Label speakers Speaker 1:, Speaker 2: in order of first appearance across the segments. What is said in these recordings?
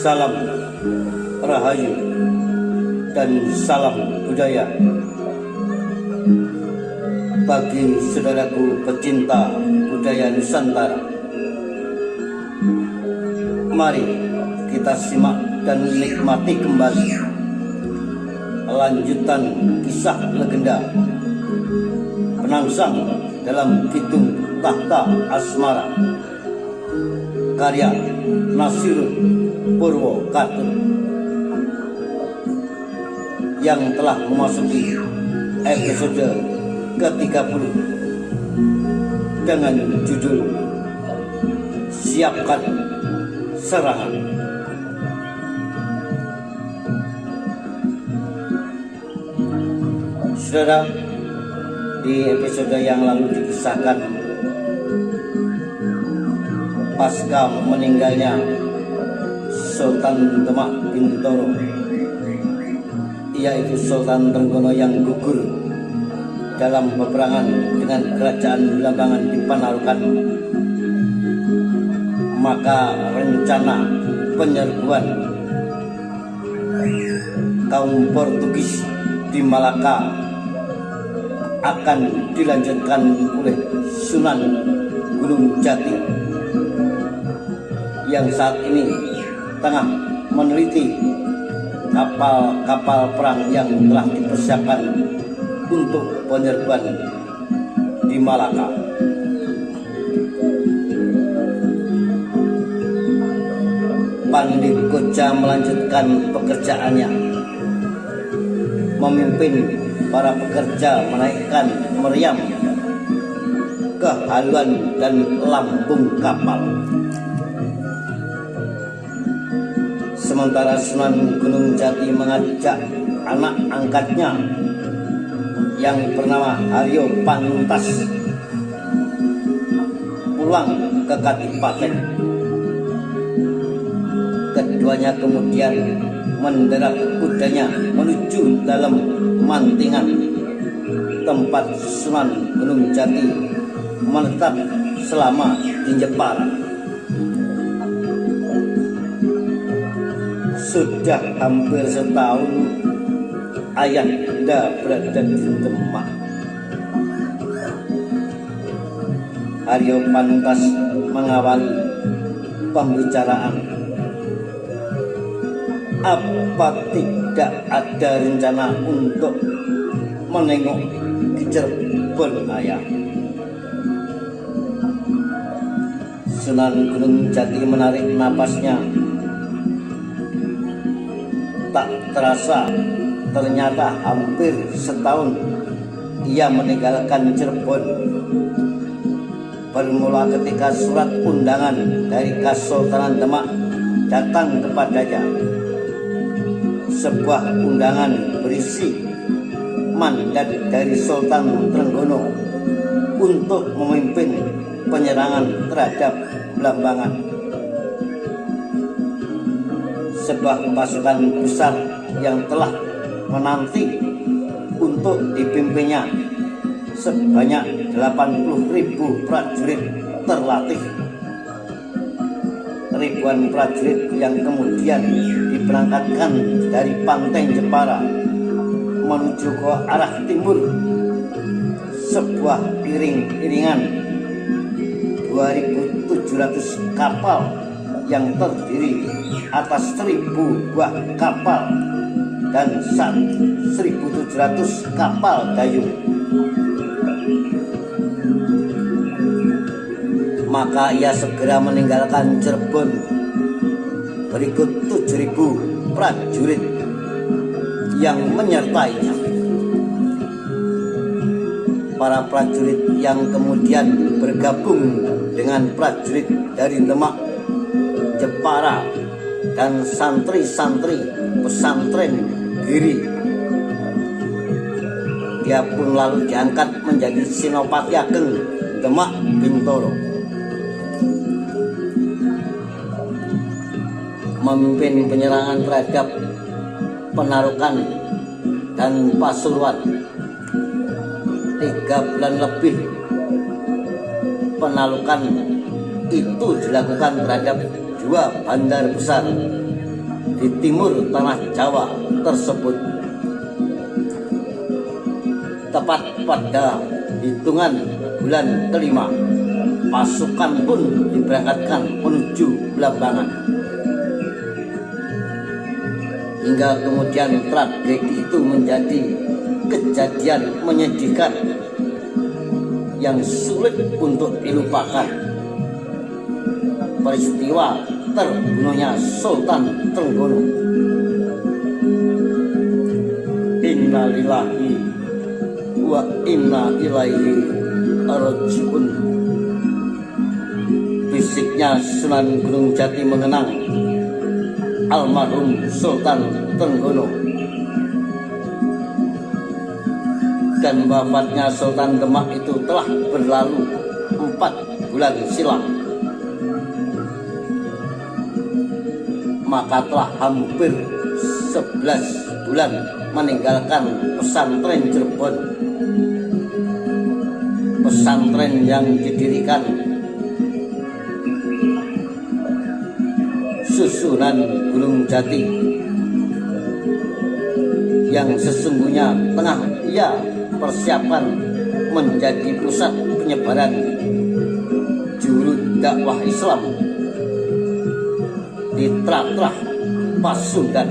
Speaker 1: Salam Rahayu dan salam budaya bagi saudaraku pecinta budaya Nusantara. Mari kita simak dan nikmati kembali lanjutan kisah legenda Penangsang dalam Kidung Tahta Asmara karya Nasirun Purwokarto yang telah memasuki episode ke-30 dengan judul Siapkan Serangan. Saudara, di episode yang lalu dikisahkan pasca meninggalnya Sultan Demak Bintoro, yaitu Sultan Trenggono yang gugur dalam peperangan dengan kerajaan Belambangan di Panarukan, maka rencana penyerbuan kaum Portugis di Malaka akan dilanjutkan oleh Sunan Gunung Jati yang saat ini tengah meneliti kapal-kapal perang yang telah dipersiapkan untuk penyerbuan di Malaka. Pandit Koja melanjutkan pekerjaannya, memimpin para pekerja menaikkan meriam ke haluan dan lambung kapal. Sementara Sunan Gunung Jati mengajak anak angkatnya yang bernama Haryo Panuntas pulang ke Kadipaten. Keduanya kemudian menderak kudanya menuju dalam Mantingan, tempat Sunan Gunung Jati menetap selama di Jepara. Sudah hampir setahun Ayahanda berada di Demak. Haryo Panuntas mengawali pembicaraan. Apa tidak ada rencana untuk menengok ke Cirebon, Ayah? Sunan Gunung Jati menarik napasnya. Tak terasa ternyata hampir setahun ia meninggalkan Cirebon. Bermula ketika surat undangan dari Kesultanan Demak datang kepadanya. Sebuah undangan berisi mandat dari Sultan Trenggono untuk memimpin penyerangan terhadap Belambangan. Sebuah pasukan besar yang telah menanti untuk dipimpinnya sebanyak 80.000 prajurit terlatih. Ribuan prajurit yang kemudian diberangkatkan dari pantai Jepara menuju ke arah timur. Sebuah iring-iringan 2.700 kapal yang terdiri atas 1.000 buah kapal dan 1.700 kapal dayung. Maka ia segera meninggalkan Cirebon. Berikut 7.000 prajurit yang menyertainya. Para prajurit yang kemudian bergabung dengan prajurit dari Demak, Jepara, dan santri-santri pesantren Giri. Dia pun lalu diangkat menjadi Senopati Ageng Demak Bintoro, memimpin penyerangan terhadap Penarukan dan Pasuruan. 3 bulan lebih penaklukan itu dilakukan terhadap 2 bandar besar di timur tanah Jawa tersebut. Tepat pada hitungan bulan kelima, pasukan pun diberangkatkan menuju Blambangan. Hingga kemudian tragedi itu menjadi kejadian menyedihkan yang sulit untuk dilupakan. Peristiwa terbunuhnya Sultan Trenggono. Inna lillahi wa inna ilaihi raji'un. Bisiknya Sunan Gunung Jati mengenang almarhum Sultan Trenggono. Dan wafatnya Sultan Demak itu telah berlalu 4 bulan silam. Maka telah hampir 11 bulan meninggalkan pesantren Cirebon. Pesantren yang didirikan Sunan Gunung Jati, yang sesungguhnya tengah ia persiapan menjadi pusat penyebaran juru dakwah Islam di Trah-Trah Pasundan.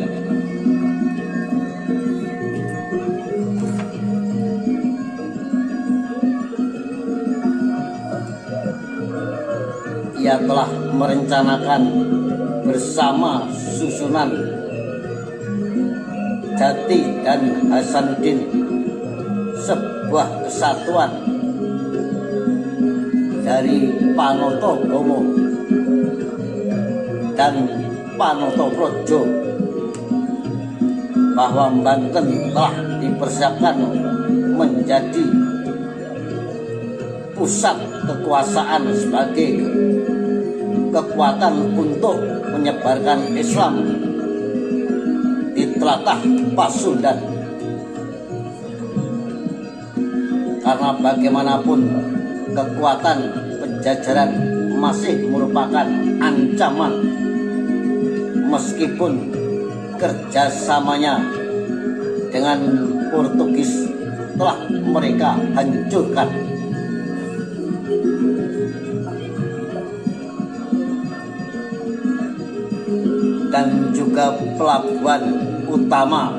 Speaker 1: Ia telah merencanakan bersama Sunan Jati dan Hasanuddin sebuah kesatuan dari Panotogomo dan Panotoprojo, bahwa Banten telah dipersiapkan menjadi pusat kekuasaan sebagai kekuatan untuk menyebarkan Islam di tlatah Pasundan. Karena bagaimanapun kekuatan penjajaran masih merupakan ancaman, meskipun kerjasamanya dengan Portugis telah mereka hancurkan. Dan juga pelabuhan utama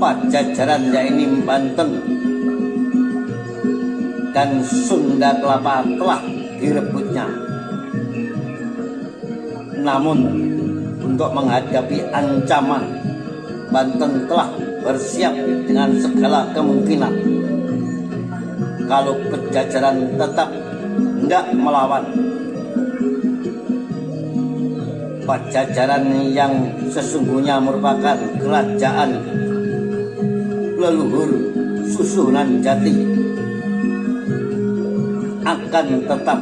Speaker 1: Pajajaran, yaitu Banten dan Sunda Kelapa, telah direbutnya. Namun untuk menghadapi ancaman, Banten telah bersiap dengan segala kemungkinan. Kalau Pajajaran tetap hendak melawan, Pajajaran yang sesungguhnya merupakan kerajaan leluhur Sunan Jati akan tetap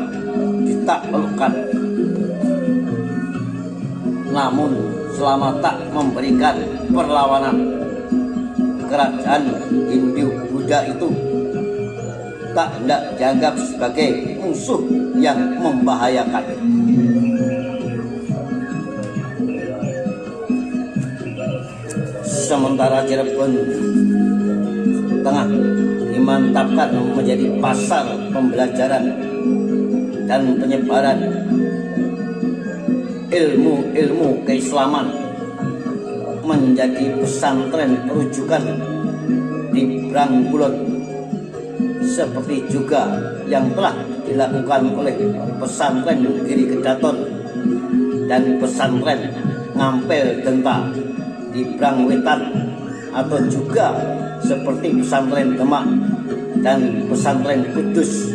Speaker 1: ditaklukkan. Namun selama tak memberikan perlawanan, kerajaan Hindu Buddha itu tak hendak dianggap sebagai musuh yang membahayakan. Sementara Cirebon tengah dimantapkan menjadi pasar pembelajaran dan penyebaran ilmu-ilmu keislaman, menjadi pesantren rujukan di Brangkulon, seperti juga yang telah dilakukan oleh pesantren Giri Kedaton dan pesantren Ngampel Denta di Brangwetan, atau juga seperti pesantren Demak dan pesantren Kudus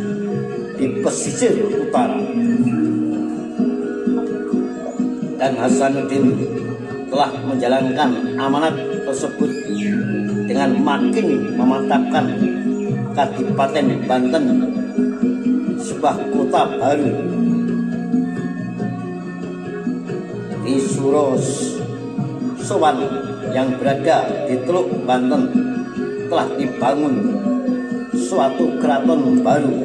Speaker 1: di pesisir utara. Dan Hasanuddin telah menjalankan amanat tersebut dengan makin memantapkan Kadipaten Banten, sebuah kota baru di Sowan yang berada di Teluk Banten. Telah dibangun suatu keraton baru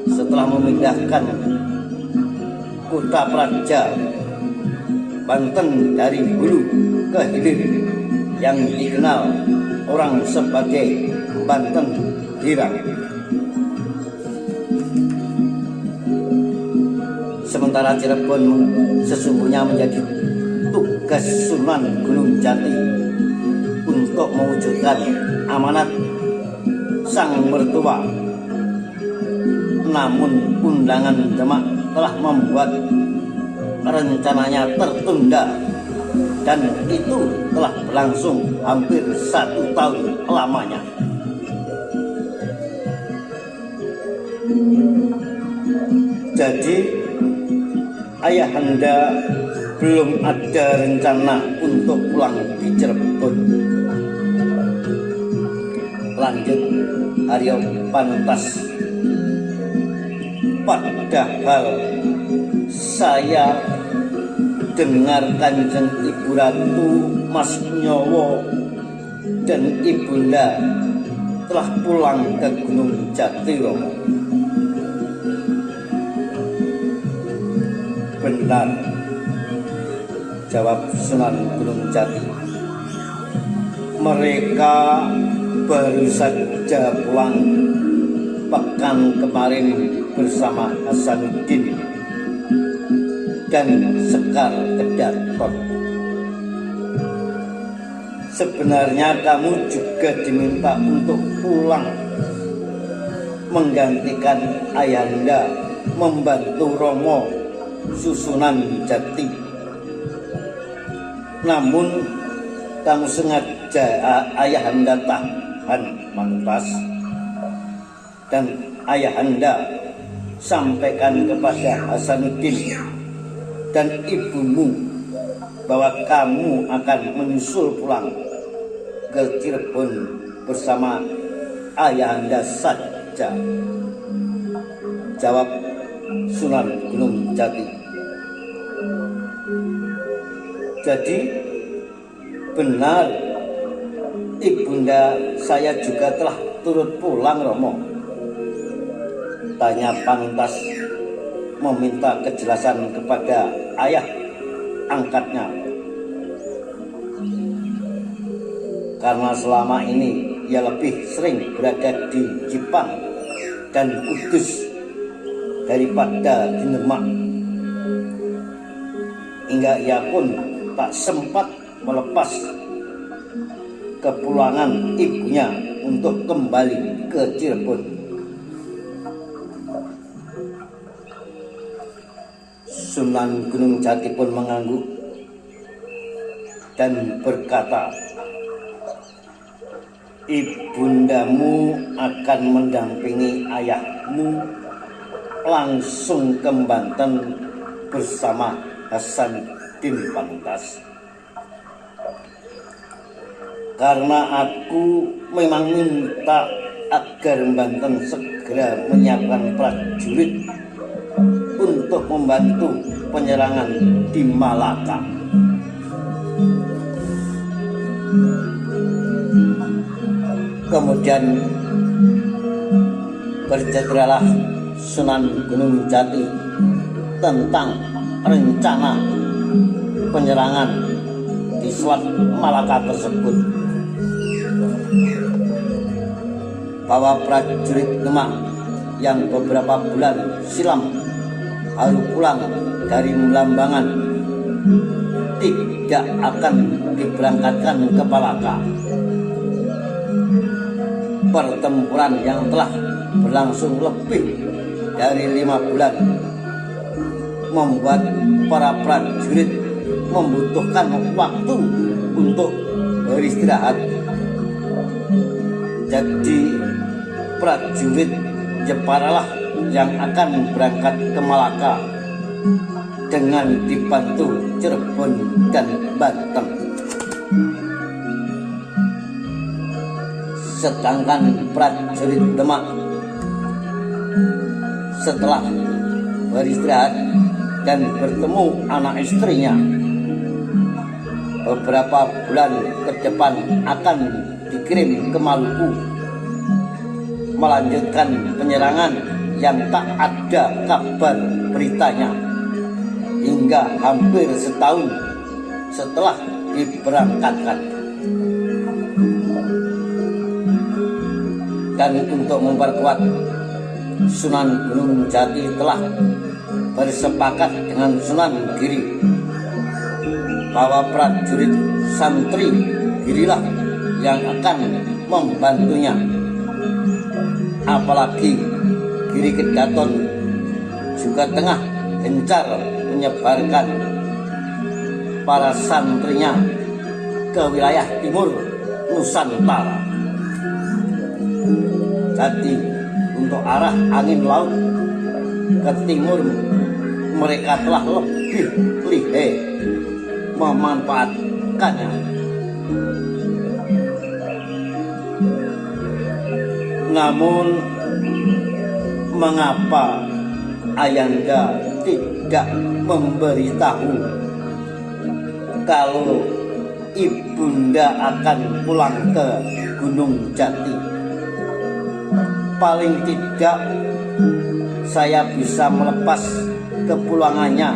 Speaker 1: setelah memindahkan kota Praja Banten dari hulu ke hilir yang dikenal orang sebagai Banten Hirang. Sementara Cirebon sesungguhnya menjadi tugas Sunan Gunung Jati untuk mewujudkan amanat sang mertua. Namun undangan Demak telah membuat rencananya tertunda, dan itu telah berlangsung hampir 1 tahun lamanya. Jadi ayahanda belum ada rencana untuk pulang di Cirebon. Lanjut Aryo Pantas. Padahal saya dengar Kanjeng Ibu Ratu Mas Nyowo dan Ibunda telah pulang ke Gunung Jati, Romo. Benar, jawab Sunan Gunung Jati. Mereka baru saja pulang pekan kemarin bersama Hasanuddin dan Sekar Kedaton. Sebenarnya kamu juga diminta untuk pulang menggantikan ayahanda membantu Romo Susunan Jati. Namun kamu sengaja ayahanda tahan Mantas, dan ayahanda sampaikan kepada Hasanuddin dan ibumu bahwa kamu akan menyusul pulang ke Cirebon bersama ayahanda saja, jawab Sunan Gunung Jati. Jadi benar, ibunda saya juga telah turut pulang, Romo, tanya Pantas meminta kejelasan kepada ayah angkatnya. Karena selama ini ia lebih sering berada di Jepang dan Kudus daripada di Demak, hingga ia pun tak sempat melepas kepulangan ibunya untuk kembali ke Cirebon. Sunan Gunung Jati pun mengangguk dan berkata, ibundamu akan mendampingi ayahmu langsung ke Banten bersama Hasanuddin Pantas. Karena aku memang minta agar Banten segera menyiapkan prajurit untuk membantu penyerangan di Malaka. Kemudian bercederalah Sunan Gunung Jati tentang rencana penyerangan di Selat Malaka tersebut, bahwa prajurit Demak yang beberapa bulan silam baru pulang dari Melambangan tidak akan diberangkatkan ke Malaka. Pertempuran yang telah berlangsung lebih dari 5 bulan membuat para prajurit membutuhkan waktu untuk beristirahat. Jadi prajurit Jeparalah yang akan berangkat ke Malaka dengan dibantu Cirebon dan Banten. Sedangkan prajurit Demak setelah beristirahat dan bertemu anak istrinya beberapa bulan ke depan akan dikirim ke Maluku melanjutkan penyerangan yang tak ada kabar beritanya hingga hampir setahun setelah diberangkatkan. Dan untuk memperkuat, Sunan Gunung Jati telah bersepakat dengan Sunan Giri bahwa prajurit santri Girilah yang akan membantunya. Apalagi Giri Kedaton juga tengah gencar menyebarkan para santrinya ke wilayah timur Nusantara. Jadi untuk arah angin laut ke timur mereka telah lebih lihai memanfaatkannya. Namun mengapa Ayanda tidak memberitahu kalau ibunda akan pulang ke Gunung Jati? Paling tidak saya bisa melepas kepulangannya,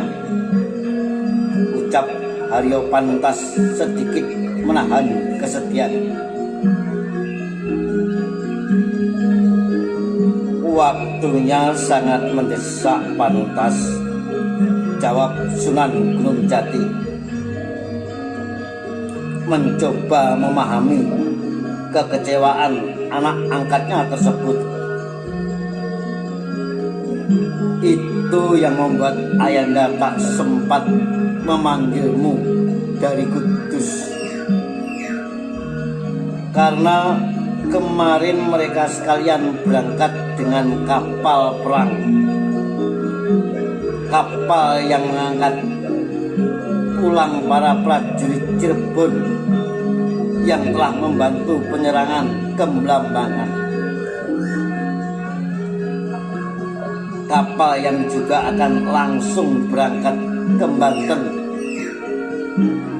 Speaker 1: ucap Haryo Pantas sedikit menahan kesedihan. Waktunya sangat mendesak, Pantas, jawab Sunan Gunung Jati, mencoba memahami kekecewaan anak angkatnya tersebut. Itu yang membuat Ayanda tak sempat memanggilmu dari Kudus, karena kemarin mereka sekalian berangkat dengan kapal perang, kapal yang mengangkat pulang para prajurit Cirebon yang telah membantu penyerangan Kemlambangan. Kapal yang juga akan langsung berangkat ke Banten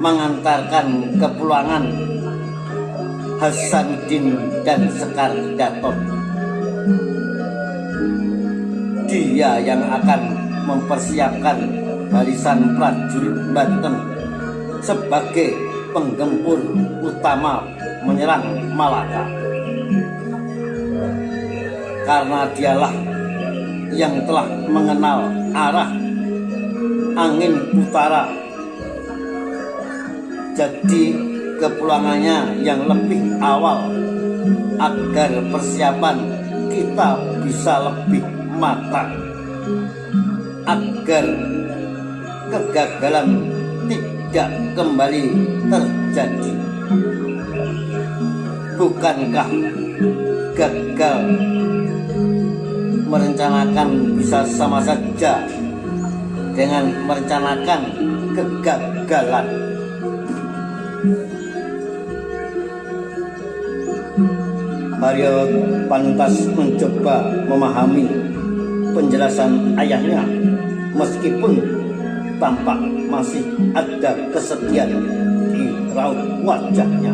Speaker 1: mengantarkan kepulangan Hasanuddin dan Sekar Kedaton. Dia yang akan mempersiapkan barisan prajurit Banten sebagai penggempur utama menyerang Malaka. Karena dialah yang telah mengenal arah angin utara, jadi kepulangannya yang lebih awal agar persiapan kita bisa lebih matang, agar kegagalan tidak kembali terjadi. Bukankah gagal merencanakan bisa sama saja dengan merencanakan kegagalan? Haryo Pantas mencoba memahami penjelasan ayahnya, meskipun tampak masih ada kesedihan di raut wajahnya.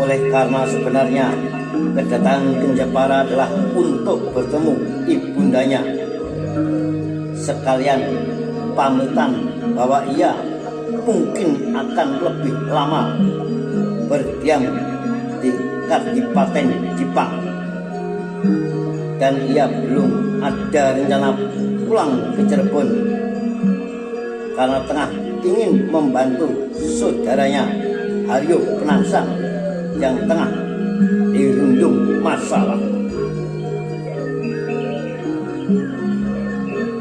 Speaker 1: Oleh karena sebenarnya kedatangan Kenjapara adalah untuk bertemu ibundanya, sekalian pamitan bahwa ia mungkin akan lebih lama berdiam di Kadipaten Jipang, dan ia belum ada rencana pulang ke Cirebon karena tengah ingin membantu saudaranya Haryo Penangsang yang tengah dirundung masalah.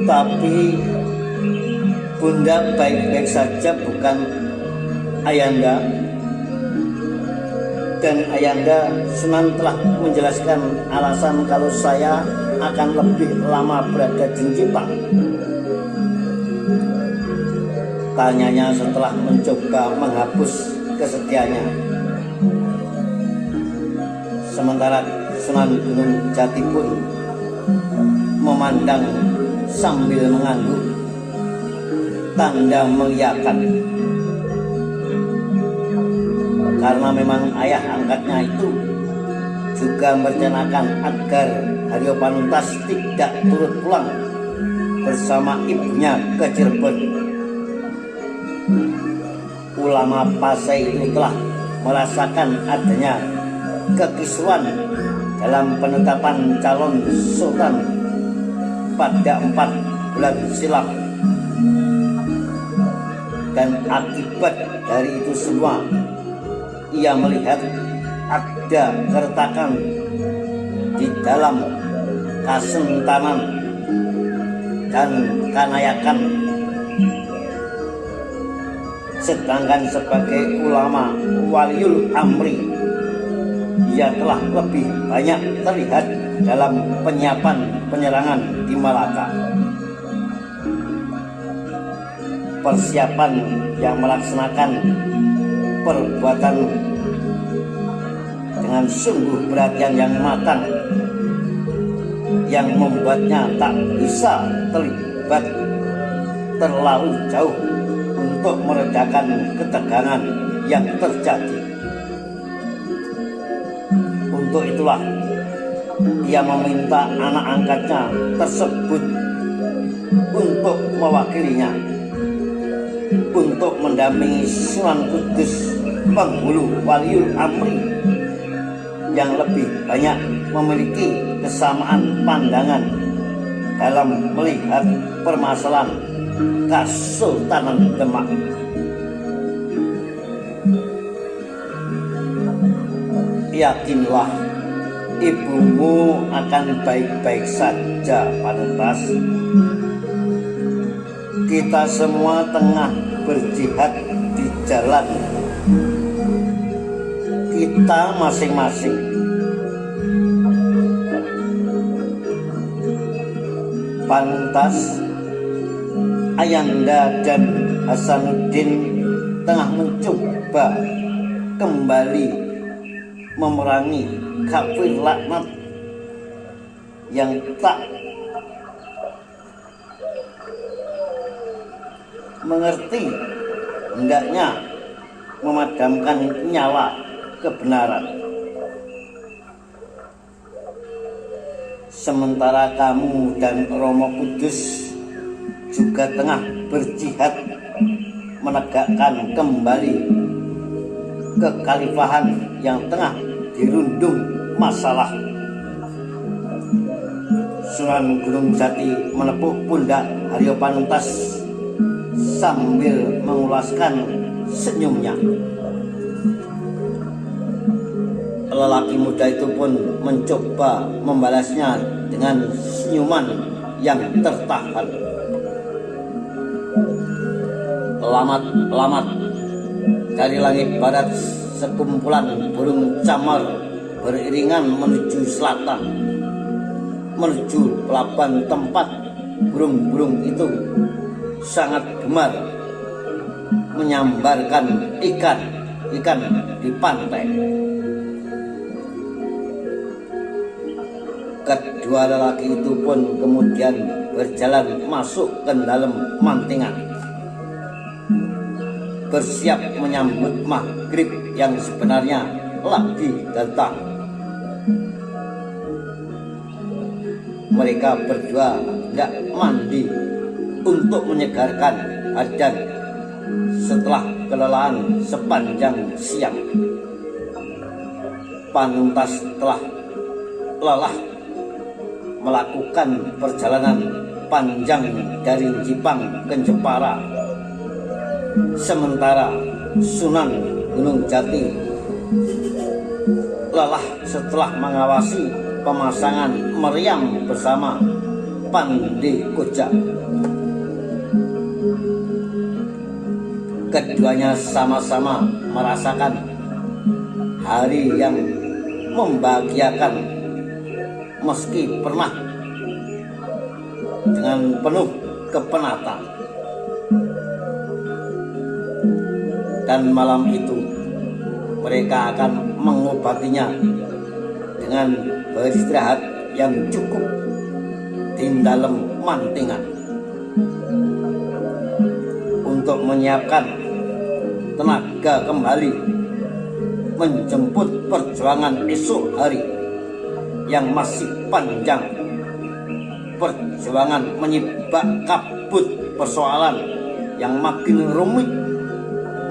Speaker 1: Tapi Bunda baik-baik saja, bukan Ayanda? Dan Ayanda Sunan telah menjelaskan alasan kalau saya akan lebih lama berada di Jipang. Tanyanya setelah mencoba menghapus kesedihannya. Sementara Sunan Gunung Jati pun memandang sambil mengangguk, tanda mengiyakan. Karena memang ayah angkatnya itu juga merencanakan agar Haryo Pantas tidak turut pulang bersama ibunya ke Cirebon. Ulama Pasai itu telah merasakan adanya kekisruan dalam penetapan calon sultan pada 4 bulan silam, dan akibat dari itu semua ia melihat ada keretakan di dalam kasentanan dan kanayakan. Sedangkan sebagai ulama waliul amri, ia telah lebih banyak terlihat dalam penyiapan penyerangan di Malaka. Persiapan yang melaksanakan perbuatan dengan sungguh perhatian yang matang, yang membuatnya tak bisa terlibat terlalu jauh untuk meredakan ketegangan yang terjadi. Untuk itulah ia meminta anak angkatnya tersebut untuk mewakilinya, untuk mendampingi Sunan Kudus, penghulu waliul amri yang lebih banyak memiliki kesamaan pandangan dalam melihat permasalahan Kesultanan Demak. Yakinlah ibumu akan baik-baik saja, Panuntas. Kita semua tengah berjihad di jalan kita masing-masing. Pantas Ayanda dan Hasanuddin tengah mencoba kembali memerangi kafir laknat yang tak mengerti hendaknya memadamkan nyala kebenaran. Sementara kamu dan Romo Kudus juga tengah berjihad menegakkan kembali kekhalifahan yang tengah dirundung masalah. Sunan Gunung Jati menepuk pundak Haryo Panuntas sambil mengulaskan senyumnya. Lelaki muda itu pun mencoba membalasnya dengan senyuman yang tertahan. Lamat dari langit barat sekumpulan burung camar beriringan menuju selatan, menuju pelabuhan tempat burung-burung itu sangat gemar menyambarkan ikan di pantai. Kedua lelaki itu pun kemudian berjalan masuk ke dalam mantingan, bersiap menyambut maghrib yang sebenarnya lagi datang. Mereka berdua hendak mandi untuk menyegarkan badan setelah kelelahan sepanjang siang. Panuntas telah lelah melakukan perjalanan panjang dari Jipang ke Jepara, sementara Sunan Gunung Jati lelah setelah mengawasi pemasangan meriam bersama Pandey Koja. Keduanya sama-sama merasakan hari yang membahagiakan, meski pernah dengan penuh kepenatan. Dan malam itu mereka akan mengobatinya dengan beristirahat yang cukup di dalam mantingan untuk menyiapkan tenaga kembali menjemput perjuangan esok hari yang masih panjang perjuangan menyibak kabut persoalan yang makin rumit,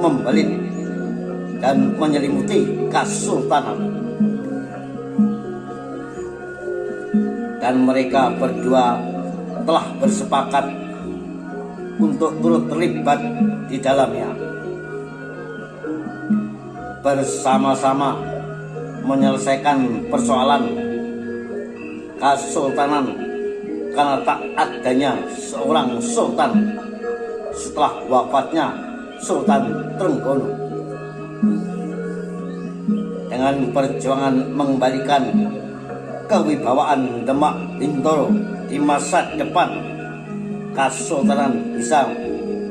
Speaker 1: membelit dan menyelimuti Kesultanan. Dan mereka berdua telah bersepakat untuk turut terlibat di dalamnya, bersama-sama menyelesaikan persoalan Kesultanan karena tak adanya seorang sultan setelah wafatnya Sultan Trenggono. Dengan perjuangan mengembalikan kewibawaan Demak Bintoro di masa depan, Kesultanan bisa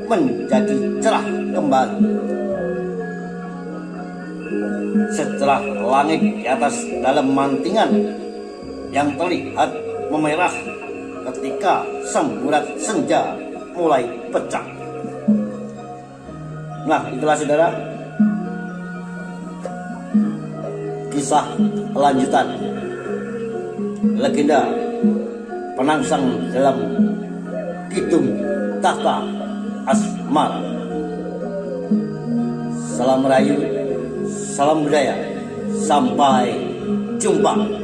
Speaker 1: menjadi cerah kembali. Setelah langit di atas dalam mantingan yang terlihat memerah ketika semburat senja mulai pecah. Nah, itulah saudara kisah lanjutan legenda penangsang dalam Kidung Tahta Asmara. Salam rayu, salam budaya, sampai jumpa.